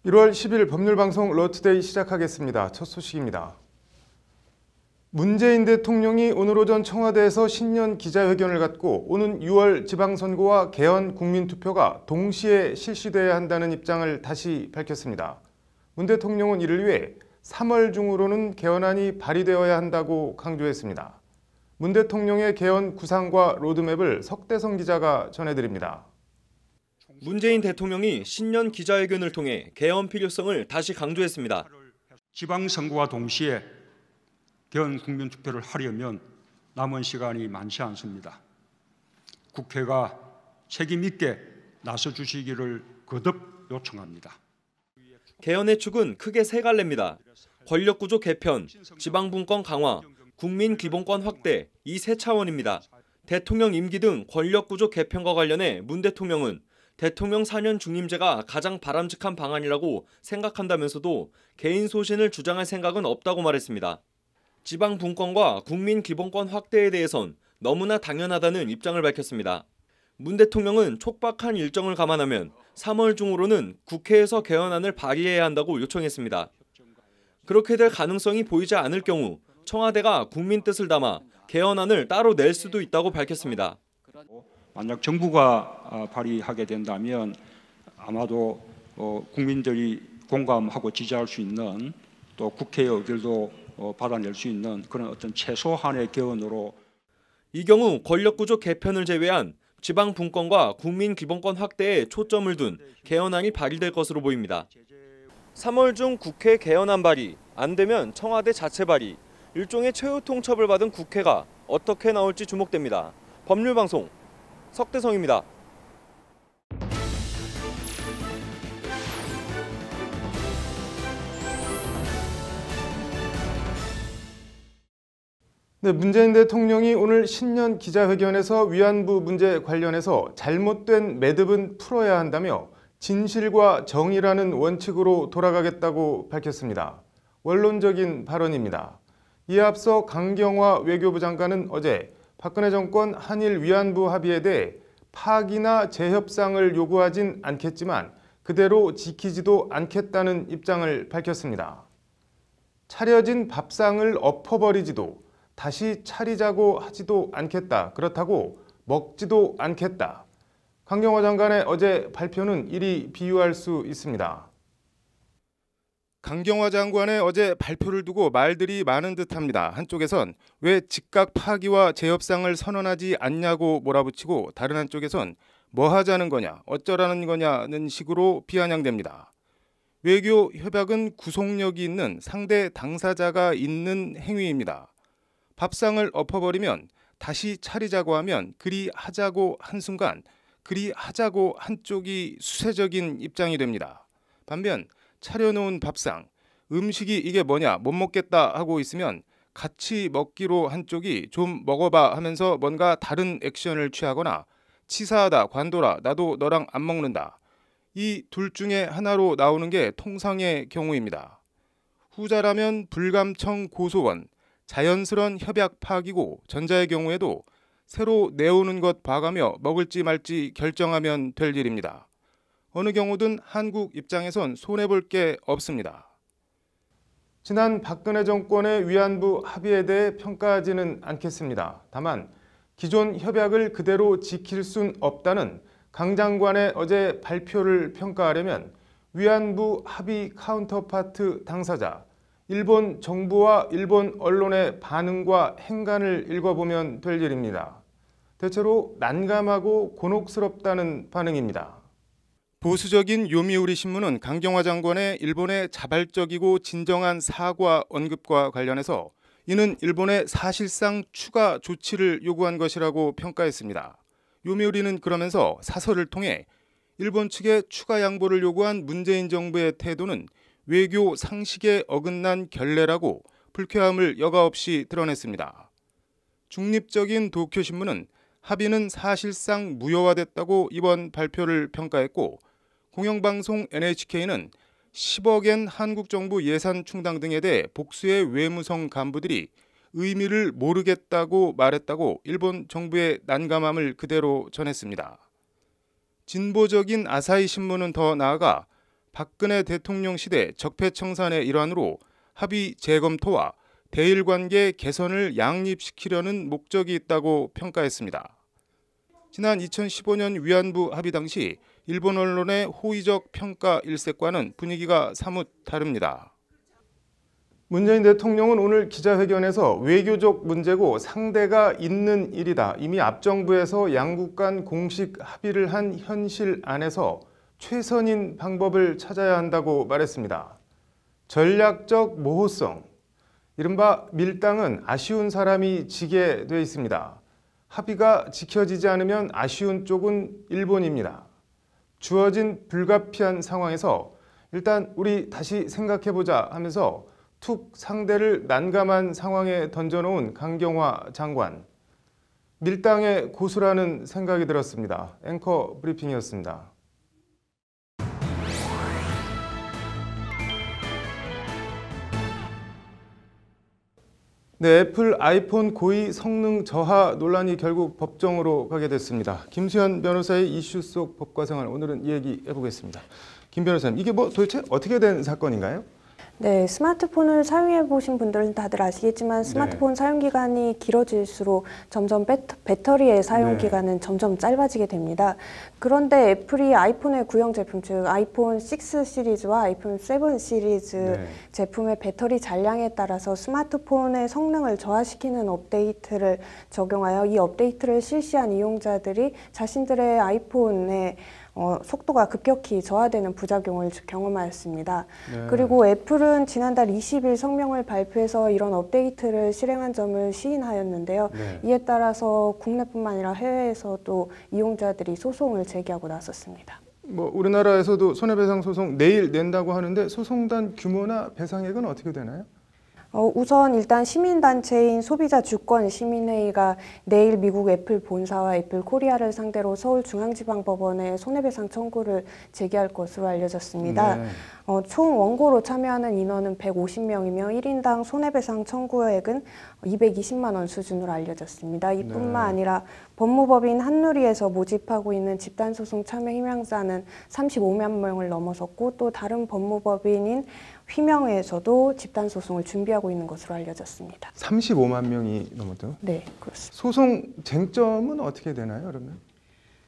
1월 10일 법률방송 러투데이 시작하겠습니다. 첫 소식입니다. 문재인 대통령이 오늘 오전 청와대에서 신년 기자회견을 갖고 오는 6월 지방선거와 개헌 국민투표가 동시에 실시돼야 한다는 입장을 다시 밝혔습니다. 문 대통령은 이를 위해 3월 중으로는 개헌안이 발의되어야 한다고 강조했습니다. 문 대통령의 개헌 구상과 로드맵을 석대성 기자가 전해드립니다. 문재인 대통령이 신년 기자회견을 통해 개헌 필요성을 다시 강조했습니다. 지방선거와 동시에 개헌 국민투표를 하려면 남은 시간이 많지 않습니다. 국회가 책임 있게 나서주시기를 거듭 요청합니다. 개헌의 축은 크게 세 갈래입니다. 권력구조 개편, 지방분권 강화, 국민기본권 확대 이 세 차원입니다. 대통령 임기 등 권력구조 개편과 관련해 문 대통령은 대통령 4년 중임제가 가장 바람직한 방안이라고 생각한다면서도 개인 소신을 주장할 생각은 없다고 말했습니다. 지방 분권과 국민 기본권 확대에 대해선 너무나 당연하다는 입장을 밝혔습니다. 문 대통령은 촉박한 일정을 감안하면 3월 중으로는 국회에서 개헌안을 발의해야 한다고 요청했습니다. 그렇게 될 가능성이 보이지 않을 경우 청와대가 국민 뜻을 담아 개헌안을 따로 낼 수도 있다고 밝혔습니다. 만약 정부가 발의하게 된다면 아마도 국민들이 공감하고 지지할 수 있는 또 국회의 의결도 받아낼 수 있는 그런 어떤 최소한의 개헌으로 이 경우 권력구조 개편을 제외한 지방 분권과 국민 기본권 확대에 초점을 둔 개헌안이 발의될 것으로 보입니다. 3월 중 국회 개헌안 발의, 안 되면 청와대 자체 발의, 일종의 최후 통첩을 받은 국회가 어떻게 나올지 주목됩니다. 법률방송 석대성입니다. 네, 문재인 대통령이 오늘 신년 기자회견에서 위안부 문제 관련해서 잘못된 매듭은 풀어야 한다며 진실과 정의라는 원칙으로 돌아가겠다고 밝혔습니다. 원론적인 발언입니다. 이에 앞서 강경화 외교부 장관은 어제 박근혜 정권 한일 위안부 합의에 대해 파기나 재협상을 요구하진 않겠지만 그대로 지키지도 않겠다는 입장을 밝혔습니다. 차려진 밥상을 엎어버리지도 다시 차리자고 하지도 않겠다. 그렇다고 먹지도 않겠다. 강경화 장관의 어제 발표는 이리 비유할 수 있습니다. 강경화 장관의 어제 발표를 두고 말들이 많은 듯합니다. 한쪽에선 왜 즉각 파기와 재협상을 선언하지 않냐고 몰아붙이고 다른 한쪽에선 뭐 하자는 거냐, 어쩌라는 거냐는 식으로 비아냥됩니다. 외교 협약은 구속력이 있는 상대 당사자가 있는 행위입니다. 밥상을 엎어버리면 다시 차리자고 하면 그리 하자고 한순간 그리 하자고 한쪽이 수세적인 입장이 됩니다. 반면 차려놓은 밥상, 음식이 이게 뭐냐 못 먹겠다 하고 있으면 같이 먹기로 한쪽이 좀 먹어봐 하면서 뭔가 다른 액션을 취하거나 치사하다 관둬라 나도 너랑 안 먹는다. 이 둘 중에 하나로 나오는 게 통상의 경우입니다. 후자라면 불감청 고소원, 자연스러운 협약 파기고 전자의 경우에도 새로 내오는 것 봐가며 먹을지 말지 결정하면 될 일입니다. 어느 경우든 한국 입장에선 손해볼 게 없습니다. 지난 박근혜 정권의 위안부 합의에 대해 평가하지는 않겠습니다. 다만 기존 협약을 그대로 지킬 순 없다는 강 장관의 어제 발표를 평가하려면 위안부 합의 카운터파트 당사자, 일본 정부와 일본 언론의 반응과 행간을 읽어보면 될 일입니다. 대체로 난감하고 곤혹스럽다는 반응입니다. 보수적인 요미우리 신문은 강경화 장관의 일본의 자발적이고 진정한 사과 언급과 관련해서 이는 일본의 사실상 추가 조치를 요구한 것이라고 평가했습니다. 요미우리는 그러면서 사설을 통해 일본 측에 추가 양보를 요구한 문재인 정부의 태도는 외교 상식에 어긋난 결례라고 불쾌함을 여과 없이 드러냈습니다. 중립적인 도쿄신문은 합의는 사실상 무효화됐다고 이번 발표를 평가했고 공영방송 NHK는 10억엔 한국 정부 예산 충당 등에 대해 복수의 외무성 간부들이 의미를 모르겠다고 말했다고 일본 정부의 난감함을 그대로 전했습니다. 진보적인 아사히 신문은 더 나아가 박근혜 대통령 시대 적폐청산의 일환으로 합의 재검토와 대일 관계 개선을 양립시키려는 목적이 있다고 평가했습니다. 지난 2015년 위안부 합의 당시 일본 언론의 호의적 평가 일색과는 분위기가 사뭇 다릅니다. 문재인 대통령은 오늘 기자회견에서 외교적 문제고 상대가 있는 일이다. 이미 앞정부에서 양국 간 공식 합의를 한 현실 안에서 최선인 방법을 찾아야 한다고 말했습니다. 전략적 모호성, 이른바 밀당은 아쉬운 사람이 지게 돼 있습니다. 합의가 지켜지지 않으면 아쉬운 쪽은 일본입니다. 주어진 불가피한 상황에서 일단 우리 다시 생각해보자 하면서 툭 상대를 난감한 상황에 던져놓은 강경화 장관. 밀당의 고수라는 생각이 들었습니다. 앵커 브리핑이었습니다. 네, 애플 아이폰 고의 성능 저하 논란이 결국 법정으로 가게 됐습니다. 김수현 변호사의 이슈 속 법과 생활, 오늘은 얘기해 보겠습니다. 김 변호사님, 이게 도대체 어떻게 된 사건인가요? 네, 스마트폰을 사용해 보신 분들은 다들 아시겠지만 스마트폰 사용 기간이 길어질수록 점점 배터리의 사용 기간은 점점 짧아지게 됩니다. 그런데 애플이 아이폰의 구형 제품, 즉 아이폰 6 시리즈와 아이폰 7 시리즈 제품의 배터리 잔량에 따라서 스마트폰의 성능을 저하시키는 업데이트를 적용하여 이 업데이트를 실시한 이용자들이 자신들의 아이폰의 속도가 급격히 저하되는 부작용을 경험하였습니다. 그리고 애플은 지난달 20일 성명을 발표해서 이런 업데이트를 실행한 점을 시인하였는데요. 이에 따라서 국내뿐만 아니라 해외에서도 이용자들이 소송을 제기하고 나섰습니다. 우리나라에서도 손해배상 소송 내일 낸다고 하는데 소송단 규모나 배상액은 어떻게 되나요? 우선 일단 시민단체인 소비자주권시민회의가 내일 미국 애플 본사와 애플 코리아를 상대로 서울중앙지방법원에 손해배상 청구를 제기할 것으로 알려졌습니다. 총 원고로 참여하는 인원은 150명이며 1인당 손해배상 청구액은 220만 원 수준으로 알려졌습니다. 이뿐만 아니라 법무법인 한누리에서 모집하고 있는 집단소송 참여 희망자는 35만 명을 넘어섰고 또 다른 법무법인인 휘명회에서도 집단소송을 준비하고 있는 것으로 알려졌습니다. 35만 명이 넘었대요? 네, 그렇습니다. 소송 쟁점은 어떻게 되나요, 그러면?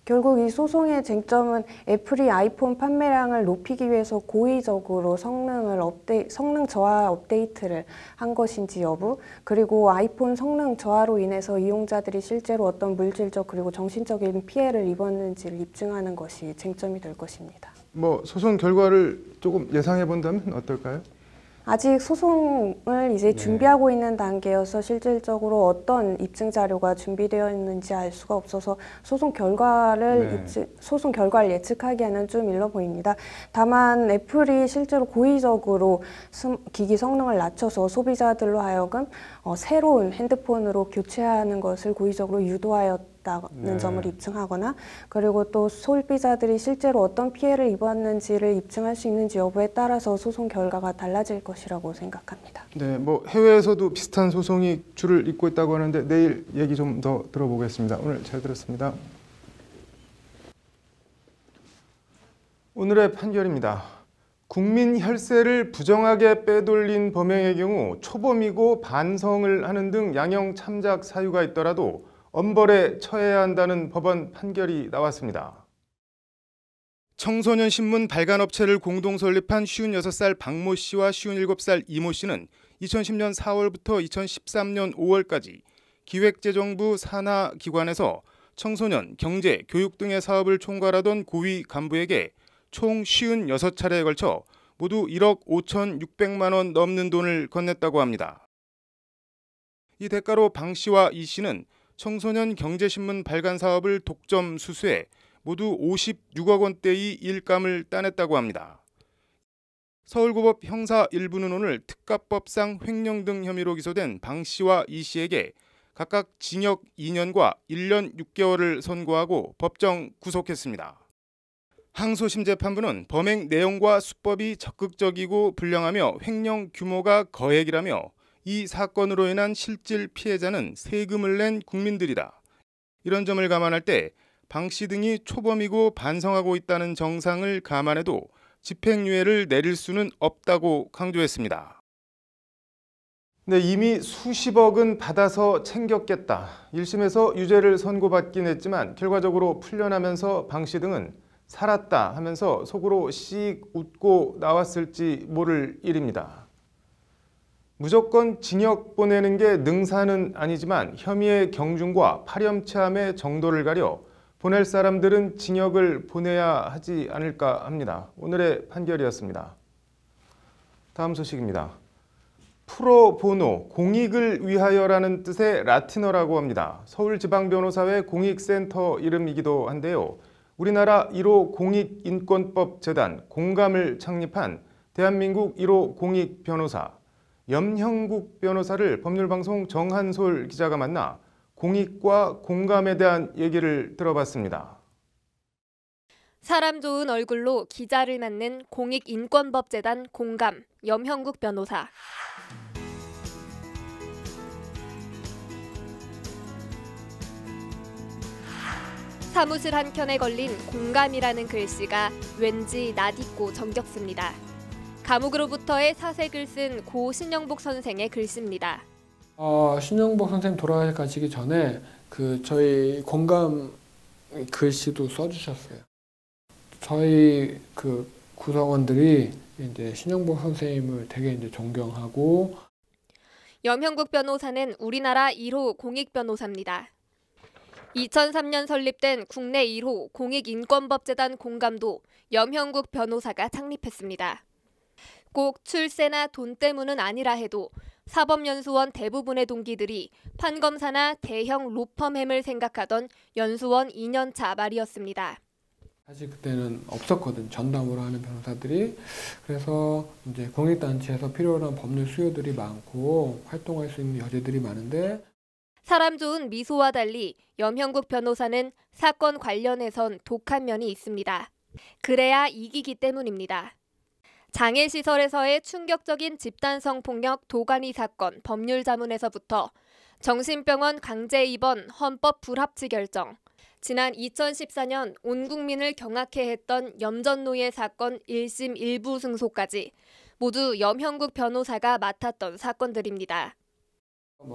결국 이 소송의 쟁점은 애플이 아이폰 판매량을 높이기 위해서 고의적으로 성능 저하 업데이트를 한 것인지 여부, 그리고 아이폰 성능 저하로 인해서 이용자들이 실제로 어떤 물질적 그리고 정신적인 피해를 입었는지를 입증하는 것이 쟁점이 될 것입니다. 소송 결과를 조금 예상해 본다면 어떨까요? 아직 소송을 이제 준비하고 있는 단계여서 실질적으로 어떤 입증 자료가 준비되어 있는지 알 수가 없어서 소송 결과를 예측하기에는 좀 일러 보입니다. 다만 애플이 실제로 고의적으로 기기 성능을 낮춰서 소비자들로 하여금 새로운 핸드폰으로 교체하는 것을 고의적으로 유도하였다는 점을 입증하거나, 그리고 또 소비자들이 실제로 어떤 피해를 입었는지를 입증할 수 있는지 여부에 따라서 소송 결과가 달라질 것이라고 생각합니다. 네, 해외에서도 비슷한 소송이 줄을 잇고 있다고 하는데 내일 얘기 좀 더 들어보겠습니다. 오늘 잘 들었습니다. 오늘의 판결입니다. 국민 혈세를 부정하게 빼돌린 범행의 경우 초범이고 반성을 하는 등 양형 참작 사유가 있더라도 엄벌에 처해야 한다는 법원 판결이 나왔습니다. 청소년 신문 발간업체를 공동 설립한 56살 박모 씨와 57살 이모 씨는 2010년 4월부터 2013년 5월까지 기획재정부 산하 기관에서 청소년, 경제, 교육 등의 사업을 총괄하던 고위 간부에게 총 56차례에 걸쳐 모두 1억 5,600만 원 넘는 돈을 건넸다고 합니다. 이 대가로 방 씨와 이 씨는 청소년 경제신문 발간 사업을 독점 수수해 모두 56억 원대의 일감을 따냈다고 합니다. 서울고법 형사 1부는 오늘 특가법상 횡령 등 혐의로 기소된 방 씨와 이 씨에게 각각 징역 2년과 1년 6개월을 선고하고 법정 구속했습니다. 항소심 재판부는 범행 내용과 수법이 적극적이고 불량하며 횡령 규모가 거액이라며 이 사건으로 인한 실질 피해자는 세금을 낸 국민들이다. 이런 점을 감안할 때 방 씨 등이 초범이고 반성하고 있다는 정상을 감안해도 집행유예를 내릴 수는 없다고 강조했습니다. 네, 이미 수십억은 받아서 챙겼겠다. 1심에서 유죄를 선고받긴 했지만 결과적으로 풀려나면서 방 씨 등은 살았다 하면서 속으로 씩 웃고 나왔을지 모를 일입니다. 무조건 징역 보내는 게 능사는 아니지만 혐의의 경중과 파렴치함의 정도를 가려 보낼 사람들은 징역을 보내야 하지 않을까 합니다. 오늘의 판결이었습니다. 다음 소식입니다. 프로보노, 공익을 위하여라는 뜻의 라틴어라고 합니다. 서울지방변호사회 공익센터 이름이기도 한데요. 우리나라 1호 공익인권법재단 공감을 창립한 대한민국 1호 공익변호사 염형국 변호사를 법률방송 정한솔 기자가 만나 공익과 공감에 대한 얘기를 들어봤습니다. 사람 좋은 얼굴로 기자를 맡는 공익인권법재단 공감 염형국 변호사. 사무실 한켠에 걸린 공감이라는 글씨가 왠지 낯익고 정겹습니다. 감옥으로부터의 사색을 쓴 고 신영복 선생의 글씨입니다. 신영복 선생님 돌아가시기 전에 저희 공감 글씨도 써주셨어요. 저희 구성원들이 이제 신영복 선생님을 되게 이제 존경하고. 염형국 변호사는 우리나라 1호 공익 변호사입니다. 2003년 설립된 국내 1호 공익인권법재단 공감도 염형국 변호사가 창립했습니다. 꼭 출세나 돈 때문은 아니라 해도 사법연수원 대부분의 동기들이 판검사나 대형 로펌햄을 생각하던 연수원 2년차 말이었습니다. 사실 그때는 없었거든, 전담으로 하는 변호사들이. 그래서 이제 공익단체에서 필요로 한 법률 수요들이 많고 활동할 수 있는 여지들이 많은데, 사람 좋은 미소와 달리 염형국 변호사는 사건 관련해선 독한 면이 있습니다. 그래야 이기기 때문입니다. 장애시설에서의 충격적인 집단성 폭력 도가니 사건 법률 자문에서부터 정신병원 강제 입원 헌법 불합치 결정, 지난 2014년 온 국민을 경악해 했던 염전노예 사건 1심 1부 승소까지 모두 염형국 변호사가 맡았던 사건들입니다.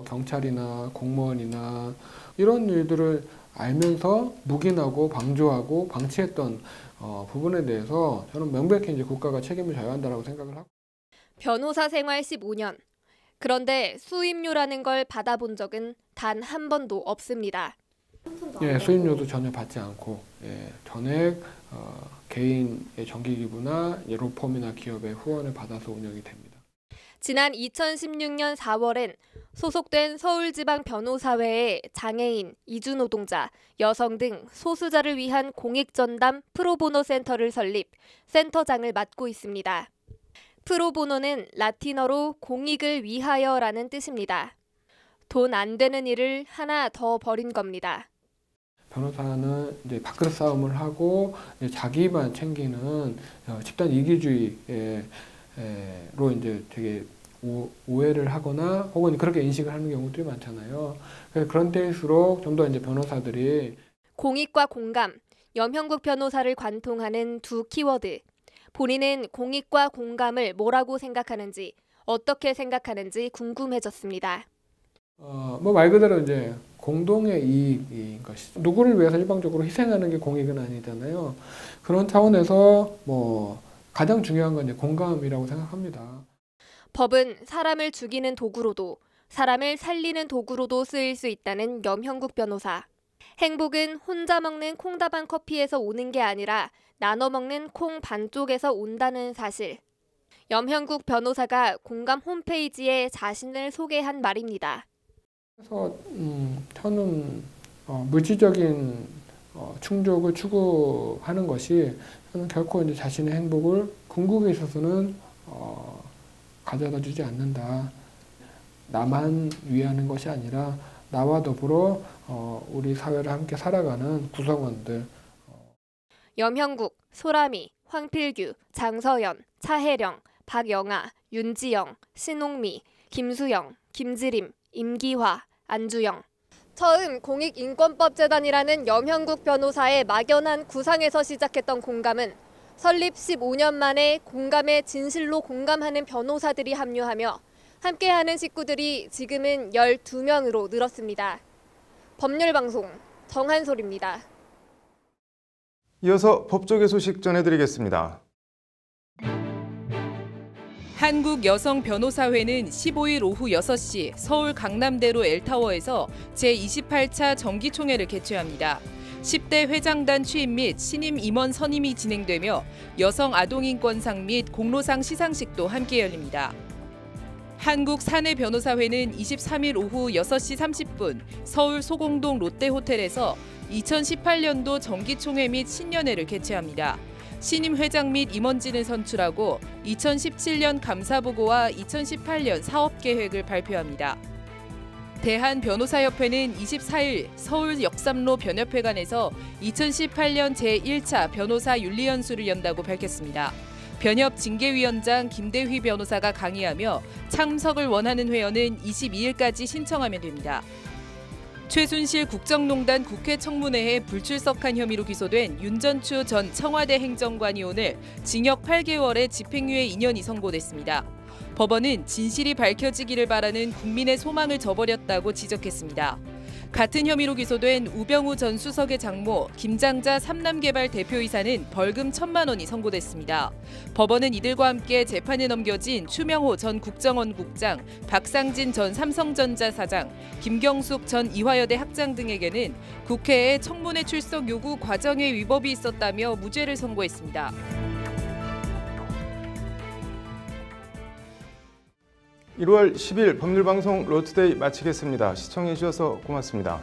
경찰이나 공무원이나 이런 일들을 알면서 묵인하고 방조하고 방치했던 부분에 대해서 저는 명백히 이제 국가가 책임을 져야 한다고 생각을 하고. 변호사 생활 15년. 그런데 수임료라는 걸 받아본 적은 단 한 번도 없습니다. 예, 수임료도 전혀 받지 않고, 전액 개인의 정기기부나 로펌이나 기업의 후원을 받아서 운영이 됩니다. 지난 2016년 4월엔 소속된 서울지방변호사회의 장애인, 이주노동자, 여성 등 소수자를 위한 공익전담 프로보노 센터를 설립, 센터장을 맡고 있습니다. 프로보노는 라틴어로 공익을 위하여라는 뜻입니다. 돈 안 되는 일을 하나 더 벌인 겁니다. 변호사는 이제 밥그릇 싸움을 하고 자기만 챙기는 집단 이기주의로 이제 되게 오해를 하거나 혹은 그렇게 인식을 하는 경우들이 많잖아요. 그런 때일수록 좀 더 이제 변호사들이 공익과 공감, 염형국 변호사를 관통하는 두 키워드. 본인은 공익과 공감을 뭐라고 생각하는지, 어떻게 생각하는지 궁금해졌습니다. 말 그대로 이제 공동의 이익인 것이죠. 누구를 위해서 일방적으로 희생하는 게 공익은 아니잖아요. 그런 차원에서 가장 중요한 건 이제 공감이라고 생각합니다. 법은 사람을 죽이는 도구로도 사람을 살리는 도구로도 쓰일 수 있다는 염형국 변호사. 행복은 혼자 먹는 콩다방 커피에서 오는 게 아니라 나눠 먹는 콩 반쪽에서 온다는 사실. 염형국 변호사가 공감 홈페이지에 자신을 소개한 말입니다. 그래서 저는 물질적인 충족을 추구하는 것이 저는 결코 이제 자신의 행복을 궁극에 있어서는 가져다 주지 않는다. 나만 위하는 것이 아니라 나와 더불어 우리 사회를 함께 살아가는 구성원들. 염형국, 소라미, 황필규, 장서연, 차혜령, 박영아, 윤지영, 신홍미, 김수영, 김지림, 임기화, 안주영. 처음 공익인권법재단이라는 염형국 변호사의 막연한 구상에서 시작했던 공감은 설립 15년 만에 공감의 진실로 공감하는 변호사들이 합류하며 함께하는 식구들이 지금은 12명으로 늘었습니다. 법률방송 정한솔입니다. 이어서 법조계 소식 전해드리겠습니다. 한국여성변호사회는 15일 오후 6시 서울 강남대로 L타워에서 제28차 정기총회를 개최합니다. 10대 회장단 취임 및 신임 임원 선임이 진행되며 여성 아동인권상 및 공로상 시상식도 함께 열립니다. 한국사내변호사회는 23일 오후 6시 30분 서울 소공동 롯데호텔에서 2018년도 정기총회 및 신년회를 개최합니다. 신임 회장 및 임원진을 선출하고 2017년 감사보고와 2018년 사업계획을 발표합니다. 대한변호사협회는 24일 서울 역삼로 변협회관에서 2018년 제1차 변호사 윤리연수를 연다고 밝혔습니다. 변협 징계위원장 김대휘 변호사가 강의하며 참석을 원하는 회원은 22일까지 신청하면 됩니다. 최순실 국정농단 국회 청문회에 불출석한 혐의로 기소된 윤전추 전 청와대 행정관이 오늘 징역 8개월에 집행유예 2년이 선고됐습니다. 법원은 진실이 밝혀지기를 바라는 국민의 소망을 저버렸다고 지적했습니다. 같은 혐의로 기소된 우병우 전 수석의 장모 김장자 삼남개발 대표이사는 벌금 1,000만 원이 선고됐습니다. 법원은 이들과 함께 재판에 넘겨진 추명호 전 국정원 국장, 박상진 전 삼성전자 사장, 김경숙 전 이화여대 학장 등에게는 국회에 청문회 출석 요구 과정에 위법이 있었다며 무죄를 선고했습니다. (1월 10일) 법률방송 로투데이 마치겠습니다. 시청해주셔서 고맙습니다.